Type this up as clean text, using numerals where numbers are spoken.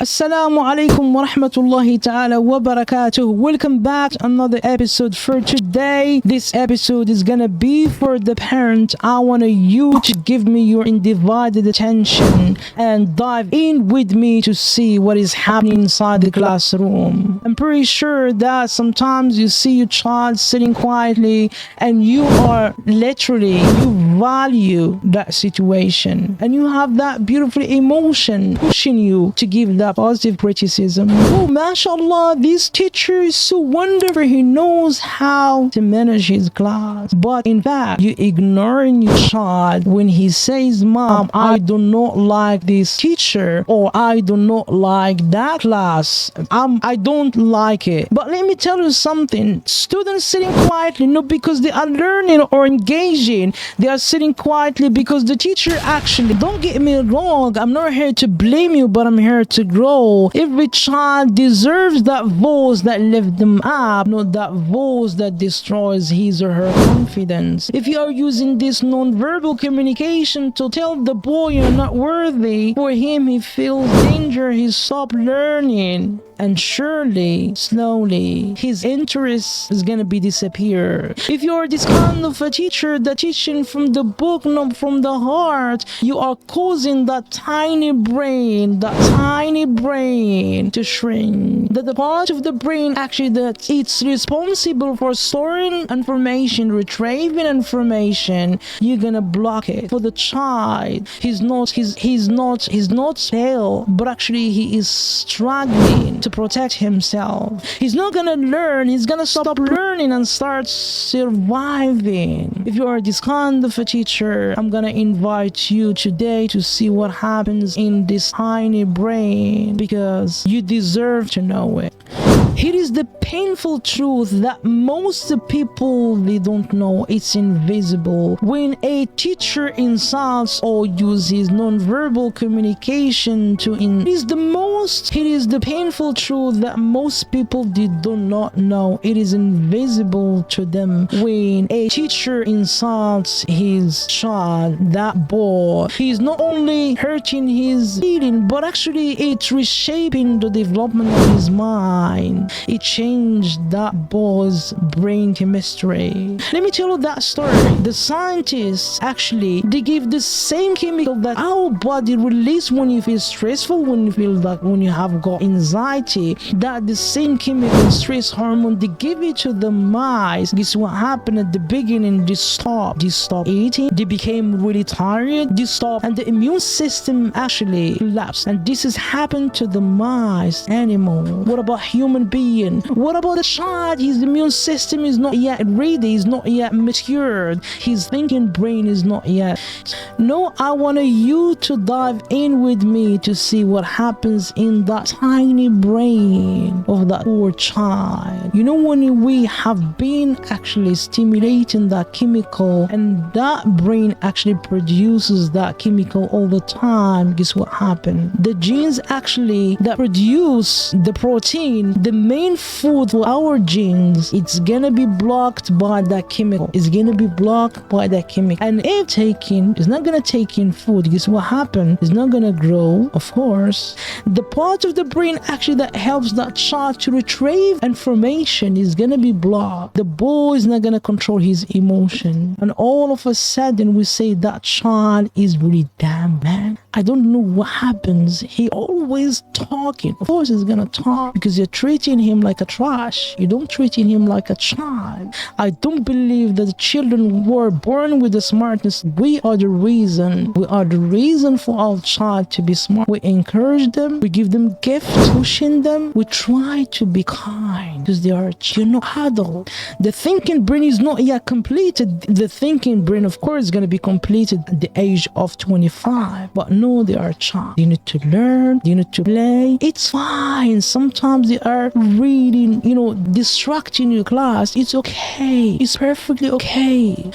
Assalamu alaikum wa rahmatullahi ta'ala wa barakatuh. Welcome back to another episode for today. This episode is gonna be for the parent. I want you to give me your undivided attention and dive in with me to see what is happening inside the classroom. I'm pretty sure that sometimes you see your child sitting quietly and you value that situation and you have that beautiful emotion pushing you to give that positive criticism. Oh, mashallah, this teacher is so wonderful. He knows how to manage his class. But in fact, you ignoring your child when he says, "Mom, I do not like this teacher," or "I do not like that class. I don't like it." But let me tell you something. Students sitting quietly, not because they are learning or engaging. They are sitting quietly because the teacher actually, don't get me wrong, I'm not here to blame you, but I'm here to grow. Every child deserves that voice that lifts them up, not that voice that destroys his or her confidence. If you are using this non-verbal communication to tell the boy you're not worthy, for him he feels danger, he stops learning. And surely, slowly, his interest is gonna be disappear. If you are this kind of a teacher that teaching from the book, not from the heart, you are causing that tiny brain to shrink. That the part of the brain actually that it's responsible for storing information, retrieving information, you're gonna block it. For the child, he's not fail, but actually he is struggling to protect himself. He's not gonna learn, he's gonna stop learning and start surviving. If you are this kind of a teacher, I'm gonna invite you today to see what happens in this tiny brain, because you deserve to know it. Here is the painful truth that most people, they don't know. It's invisible. When a teacher insults or uses non-verbal communication it is the painful truth that most people do not know. It is invisible to them. When a teacher insults his child, that boy, he's not only hurting his feeling, but actually it's reshaping the development of his mind. It changed that boy's brain chemistry. Let me tell you that story. The scientists actually, they give the same chemical that our body release when you feel stressful, when you feel that when you have got anxiety, that the same chemical, stress hormone, they give it to the mice. Guess what happened at the beginning? They stopped eating, they became really tired, they stopped, and the immune system actually collapsed. And this has happened to the mice animal. What about human being? What about the child? His immune system is not yet ready, is not yet matured, his thinking brain is not yet. No, I want you to dive in with me to see what happens in that tiny brain of that poor child. You know, when we have been actually stimulating that chemical and that brain actually produces that chemical all the time, guess what happened? The genes actually that produce the protein, the main food for our genes, it's gonna be blocked by that chemical. It's gonna be blocked by that chemical. And if it's not gonna take in food, guess what happened? It's not gonna grow, of course. The part of the brain actually that helps that child to retrieve information is gonna be blocked. The boy is not gonna control his emotion. And all of a sudden we say that child is really damn bad. I don't know what happens. He always talking. Of course he's gonna talk because you're treating him like a trash. You don't treating him like a child. I don't believe that the children were born with the smartness. We are the reason for our child to be smart. We encourage them, we give them gifts, pushing them, we try to be kind because they are, adult. The thinking brain is not yet completed. The thinking brain, of course, is going to be completed at the age of 25. But no, they are a child. You need to learn, you need to play. It's fine. Sometimes they are reading, distracting your class. It's okay. It's perfectly okay.